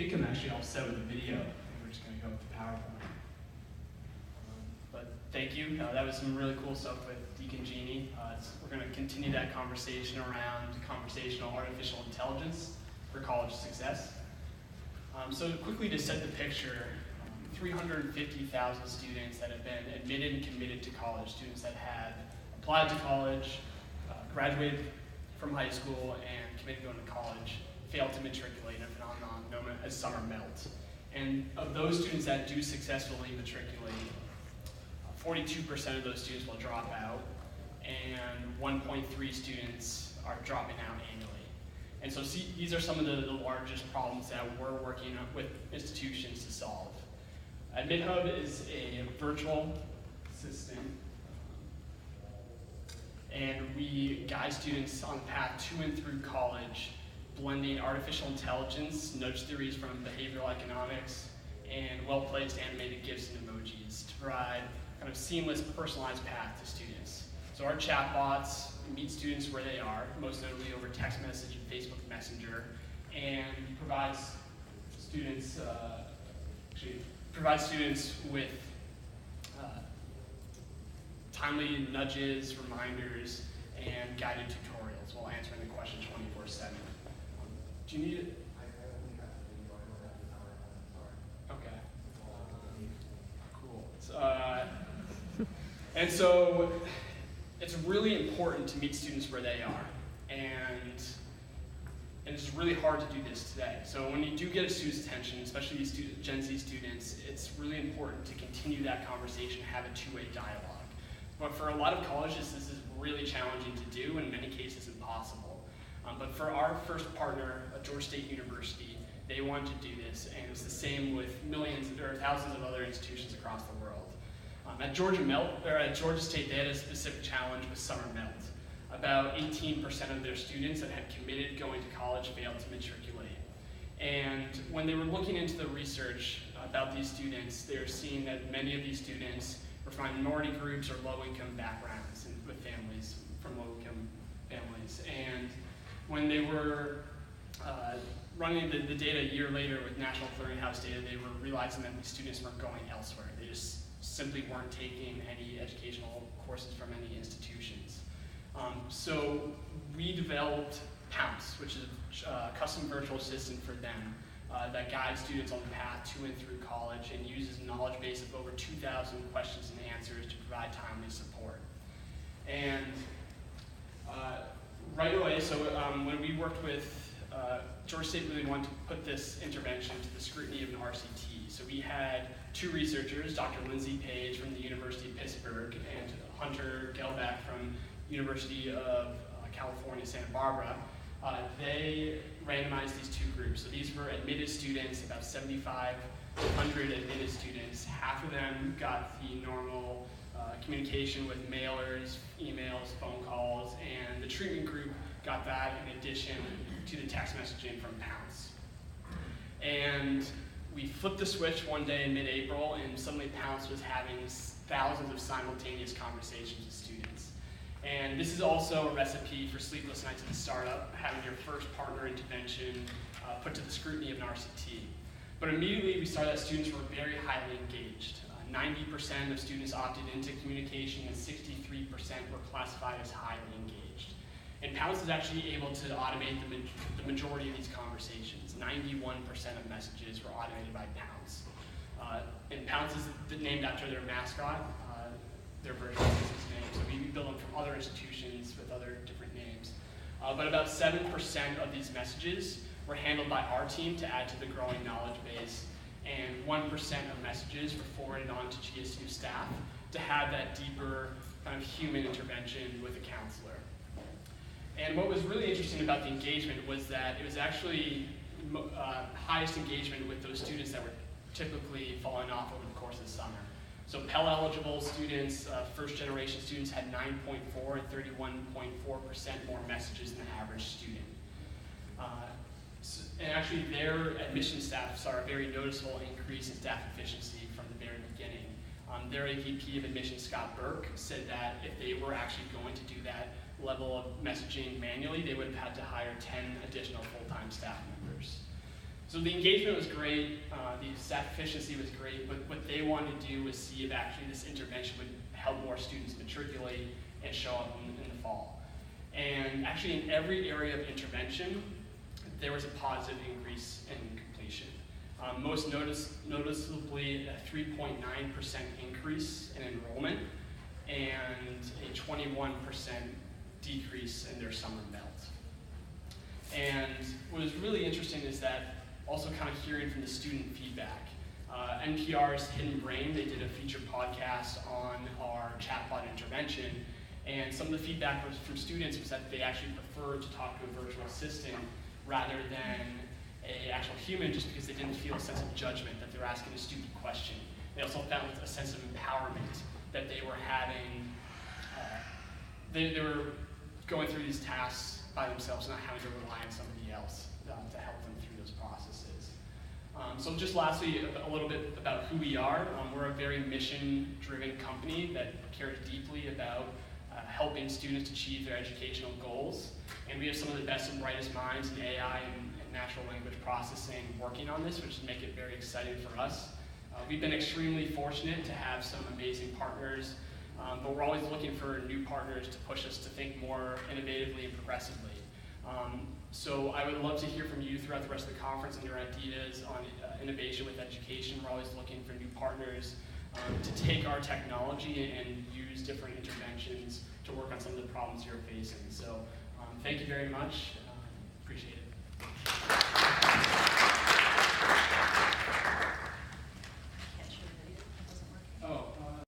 think I'm actually all set with the video. I think we're just going to go with the PowerPoint. But thank you. That was some really cool stuff with Deacon Jeannie. We're going to continue that conversation around conversational artificial intelligence for college success. So quickly to set the picture, 350,000 students that have been admitted and committed to college, students that had applied to college, graduated from high school, and committed to going to college, failed to matriculate in a phenomenon known as summer melt. And of those students that do successfully matriculate, 42% of those students will drop out, and 1.3 students are dropping out annually. And so these are some of the largest problems that we're working with institutions to solve. AdmitHub is a virtual system, and we guide students on the path to and through college, blending artificial intelligence, nudge theories from behavioral economics, and well-placed animated GIFs and emojis to provide kind of seamless, personalized path to students. So our chatbots meet students where they are, most notably over text message and Facebook Messenger, and provides students with timely nudges, reminders, and guided tutorials while answering the question 24/7. Do you need it? I only got the video. I don't have the PowerPoint. Okay. Cool. And so it's really important to meet students where they are, and it's really hard to do this today. So when you do get a student's attention, especially these Gen Z students, it's really important to continue that conversation, have a two-way dialogue. But for a lot of colleges, this is really challenging to do, and in many cases impossible. But for our first partner, Georgia State University, they wanted to do this, and it's the same with millions or thousands of other institutions across the world. At Georgia State, they had a specific challenge with summer melt. About 18% of their students that had committed going to college failed to matriculate. And when they were looking into the research about these students, they were seeing that many of these students were from minority groups or low-income backgrounds and with families from low-income families. And when they were running the data a year later with National Clearinghouse data, they were realizing that these students weren't going elsewhere. They just simply weren't taking any educational courses from any institutions. So we developed Pounce, which is a custom virtual assistant for them that guides students on the path to and through college and uses a knowledge base of over 2,000 questions and answers to provide timely support. And right away, so when we worked with Georgia State really wanted to put this intervention to the scrutiny of an RCT. So we had two researchers, Dr. Lindsay Page from the University of Pittsburgh and Hunter Gelbeck from University of California, Santa Barbara. They randomized these two groups. So these were admitted students, about 7,500 admitted students. Half of them got the normal communication with mailers, emails, phone calls, and the treatment group got that in addition to the text messaging from Pounce. And we flipped the switch one day in mid-April, and suddenly Pounce was having thousands of simultaneous conversations with students. And this is also a recipe for sleepless nights at the startup, having your first partner intervention put to the scrutiny of an RCT. But immediately we saw that students were very highly engaged. 90% of students opted into communication, and 63% were classified as highly engaged. And Pounce is actually able to automate the majority of these conversations. 91% of messages were automated by Pounce. And Pounce is named after their mascot, their virtual assistant's name. So we build them from other institutions with other different names. But about 7% of these messages were handled by our team to add to the growing knowledge base, and 1% of messages were forwarded on to GSU staff to have that deeper kind of human intervention with a counselor. And what was really interesting about the engagement was that it was actually highest engagement with those students that were typically falling off over the course of the summer. So Pell-eligible students, first-generation students, had 9.4 and 31.4% more messages than the average student. And actually, their admission staff saw a very noticeable increase in staff efficiency from the very beginning. Their AVP of admissions, Scott Burke, said that if they were actually going to do that level of messaging manually, they would have had to hire 10 additional full-time staff members. So the engagement was great, the staff efficiency was great, but what they wanted to do was see if actually this intervention would help more students matriculate and show up in the fall. And actually in every area of intervention, there was a positive increase in completion. Most noticeably, a 3.9% increase in enrollment and a 21% decrease in their summer melt. And what was really interesting is that also kind of hearing from the student feedback. NPR's Hidden Brain, they did a featured podcast on our chatbot intervention, and some of the feedback from students was that they actually preferred to talk to a virtual assistant rather than an actual human, just because they didn't feel a sense of judgment that they were asking a stupid question. They also found a sense of empowerment that they were having. They were going through these tasks by themselves, not having to rely on somebody else to help them through those processes. So just lastly, a little bit about who we are. We're a very mission-driven company that cares deeply about helping students achieve their educational goals. And we have some of the best and brightest minds in AI and natural language processing working on this, which make it very exciting for us. We've been extremely fortunate to have some amazing partners, but we're always looking for new partners to push us to think more innovatively and progressively. So I would love to hear from you throughout the rest of the conference and your ideas on innovation with education. We're always looking for new partners to take our technology and use different interventions to work on some of the problems you're facing. So thank you very much. Appreciate it.